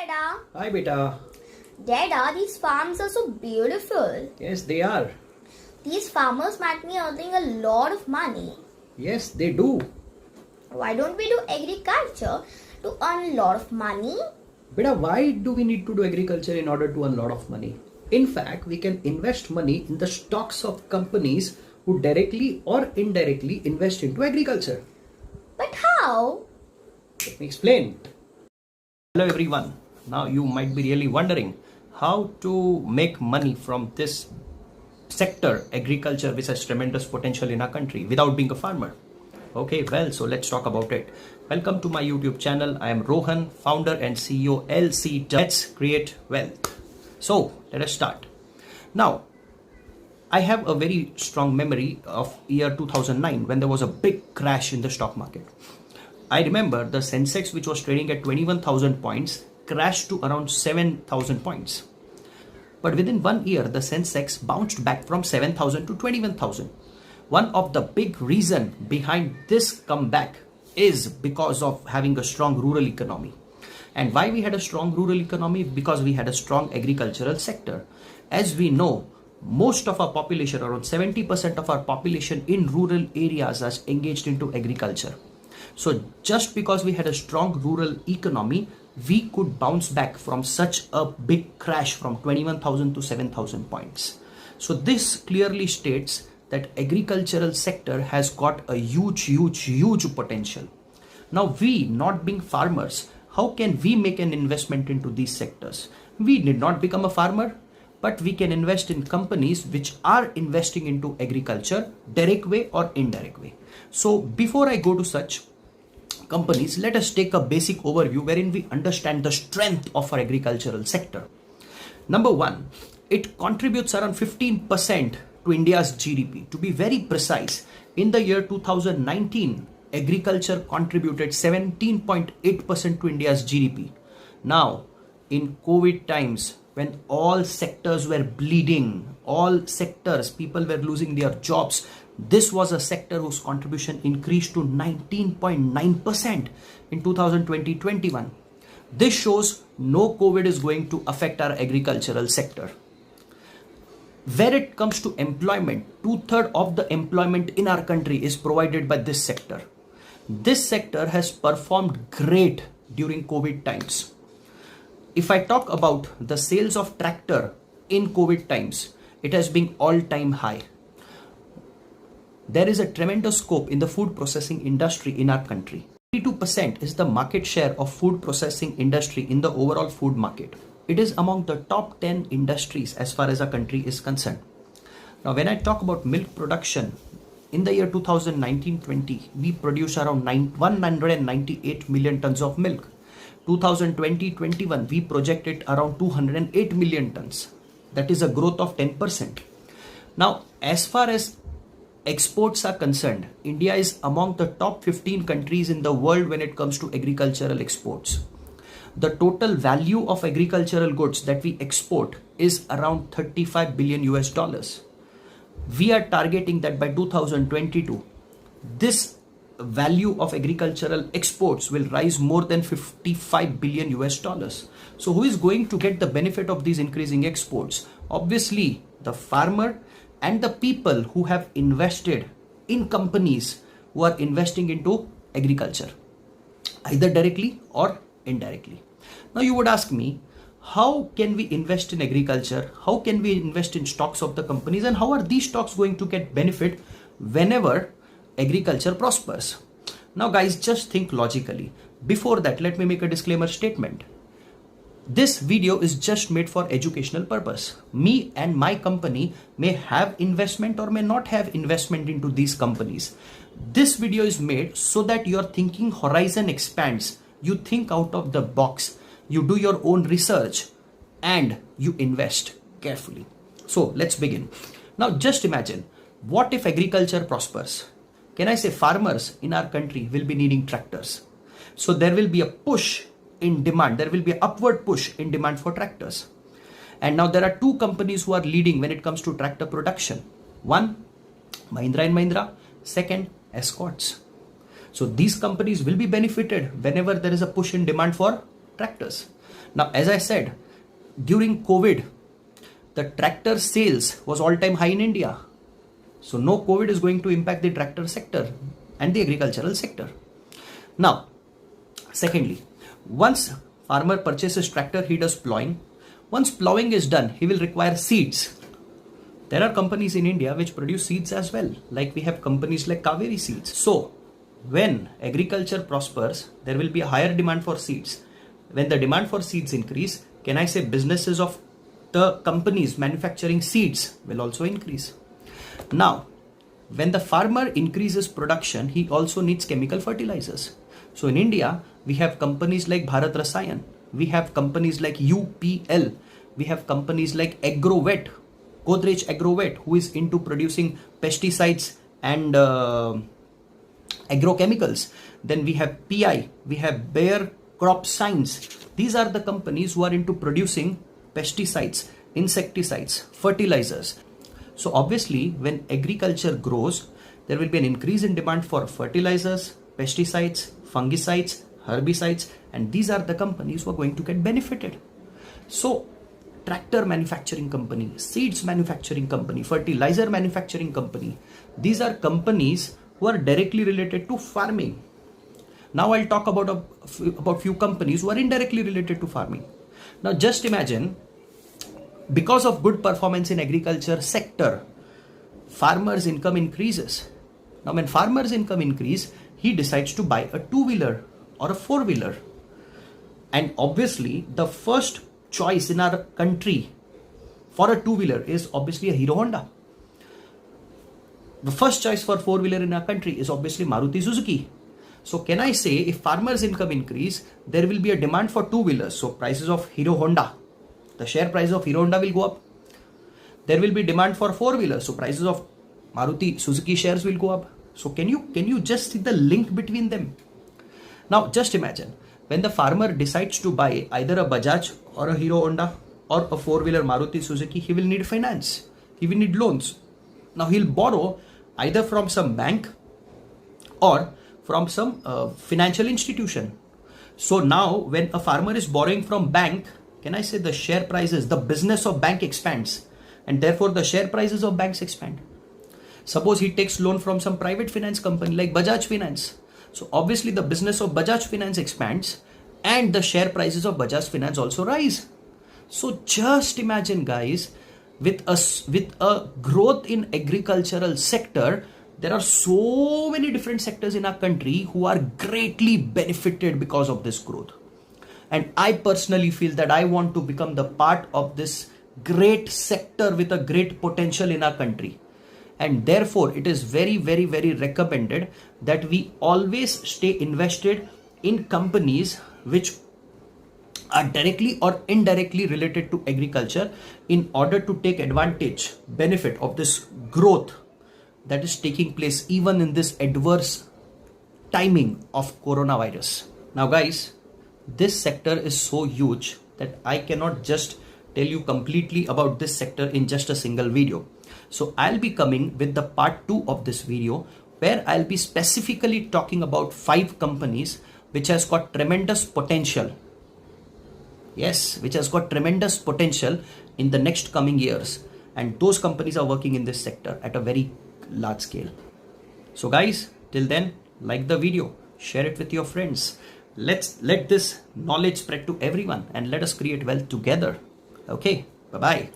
Dada. Hi beta. Dada, these farms are so beautiful. Yes, they are. These farmers might be earning a lot of money. Yes, they do. Why don't we do agriculture to earn a lot of money? Beta, why do we need to do agriculture in order to earn a lot of money? In fact, we can invest money in the stocks of companies who directly or indirectly invest into agriculture. But how? Let me explain. Hello everyone. Now you might be really wondering how to make money from this sector, agriculture, which has tremendous potential in our country without being a farmer. Okay, well, so let's talk about it. Welcome to my YouTube channel. I am Rohan, founder and CEO LC. Let's create wealth. So let us start. Now, I have a very strong memory of year 2009 when there was a big crash in the stock market. I remember the Sensex, which was trading at 21,000 points, crashed to around 7,000 points. But within 1 year, the Sensex bounced back from 7,000 to 21,000. One of the big reason behind this comeback is because of having a strong rural economy. And why we had a strong rural economy? Because we had a strong agricultural sector. As we know, most of our population, around 70% of our population in rural areas are engaged into agriculture. So just because we had a strong rural economy, we could bounce back from such a big crash from 21,000 to 7,000 points. So this clearly states that agricultural sector has got a huge potential. Now we, not being farmers, how can we make an investment into these sectors? We need not become a farmer, but we can invest in companies which are investing into agriculture, direct way or indirect way. So before I go to such companies, let us take a basic overview wherein we understand the strength of our agricultural sector. Number one, it contributes around 15% to India's GDP. To be very precise, in the year 2019, agriculture contributed 17.8% to India's GDP. Now, in COVID times, when all sectors were bleeding, all sectors, people were losing their jobs, this was a sector whose contribution increased to 19.9% in 2020-21. This shows no COVID is going to affect our agricultural sector. Where it comes to employment, 2/3 of the employment in our country is provided by this sector. This sector has performed great during COVID times. If I talk about the sales of tractor in COVID times, it has been all-time high. There is a tremendous scope in the food processing industry in our country. 32% is the market share of food processing industry in the overall food market. It is among the top 10 industries as far as our country is concerned. Now, when I talk about milk production, in the year 2019-20, we produce around 198 million tons of milk. 2020-21, we projected around 208 million tons. That is a growth of 10%. Now, as far as exports are concerned, India is among the top 15 countries in the world when it comes to agricultural exports. The total value of agricultural goods that we export is around 35 billion US dollars. We are targeting that by 2022, this value of agricultural exports will rise more than 55 billion US dollars. So who is going to get the benefit of these increasing exports? Obviously, the farmer and the people who have invested in companies who are investing into agriculture, either directly or indirectly. Now you would ask me, how can we invest in agriculture? How can we invest in stocks of the companies? And how are these stocks going to get benefit whenever agriculture prospers? Now guys, just think logically. Before that, let me make a disclaimer statement. This video is just made for educational purpose. Me and my company may have investment or may not have investment into these companies. This video is made so that your thinking horizon expands. You think out of the box. You do your own research and you invest carefully. So let's begin. Now just imagine, what if agriculture prospers? Can I say farmers in our country will be needing tractors? So there will be a push in demand. There will be an upward push in demand for tractors. And now there are two companies who are leading when it comes to tractor production. One, Mahindra & Mahindra. Second, Escorts. So these companies will be benefited whenever there is a push in demand for tractors. Now, as I said, during COVID, the tractor sales was all-time high in India. So no COVID is going to impact the tractor sector and the agricultural sector. Now, secondly, once farmer purchases tractor, he does plowing. Once plowing is done, he will require seeds. There are companies in India which produce seeds as well. Like we have companies like Kaveri Seeds. So when agriculture prospers, there will be a higher demand for seeds. When the demand for seeds increase, can I say businesses of the companies manufacturing seeds will also increase. Now, when the farmer increases production, he also needs chemical fertilizers. So in India, we have companies like Bharat Rasayan. We have companies like UPL. We have companies like Agrovet, Godrej Agrovet, who is into producing pesticides and agrochemicals. Then we have PI, we have Bayer Crop Science. These are the companies who are into producing pesticides, insecticides, fertilizers. So obviously, when agriculture grows, there will be an increase in demand for fertilizers, pesticides, fungicides, herbicides, and these are the companies who are going to get benefited. So tractor manufacturing company, seeds manufacturing company, fertilizer manufacturing company, these are companies who are directly related to farming. Now I'll talk about few companies who are indirectly related to farming. Now just imagine, because of good performance in agriculture sector, farmers' income increases. Now when farmers' income increase, he decides to buy a two-wheeler or a four-wheeler. And obviously the first choice in our country for a two-wheeler is obviously a Hero Honda. The first choice for four-wheeler in our country is obviously Maruti Suzuki. So can I say, if farmers' income increase, there will be a demand for two-wheelers. So prices of Hero Honda, the share price of Hero Honda will go up. There will be demand for four-wheelers. So prices of Maruti Suzuki shares will go up. So can you just see the link between them? Now just imagine, when the farmer decides to buy either a Bajaj or a Hero Honda or a four-wheeler Maruti Suzuki, he will need finance. He will need loans. Now he'll borrow either from some bank or from some financial institution. So now when a farmer is borrowing from bank, can I say the share prices, the business of bank expands, and therefore the share prices of banks expand. Suppose he takes loan from some private finance company like Bajaj Finance. So obviously the business of Bajaj Finance expands and the share prices of Bajaj Finance also rise. So just imagine, guys, with a growth in agricultural sector, there are so many different sectors in our country who are greatly benefited because of this growth. And I personally feel that I want to become the part of this great sector with a great potential in our country. And therefore, it is very, very, very recommended that we always stay invested in companies which are directly or indirectly related to agriculture in order to take benefit of this growth that is taking place even in this adverse timing of coronavirus. Now guys, this sector is so huge that I cannot just tell you completely about this sector in just a single video. So I'll be coming with the part 2 of this video, where I'll be specifically talking about 5 companies which has got tremendous potential. Yes, which has got tremendous potential in the next coming years. And those companies are working in this sector at a very large scale. So guys, till then, like the video, share it with your friends. Let this knowledge spread to everyone and let us create wealth together. Okay, bye-bye.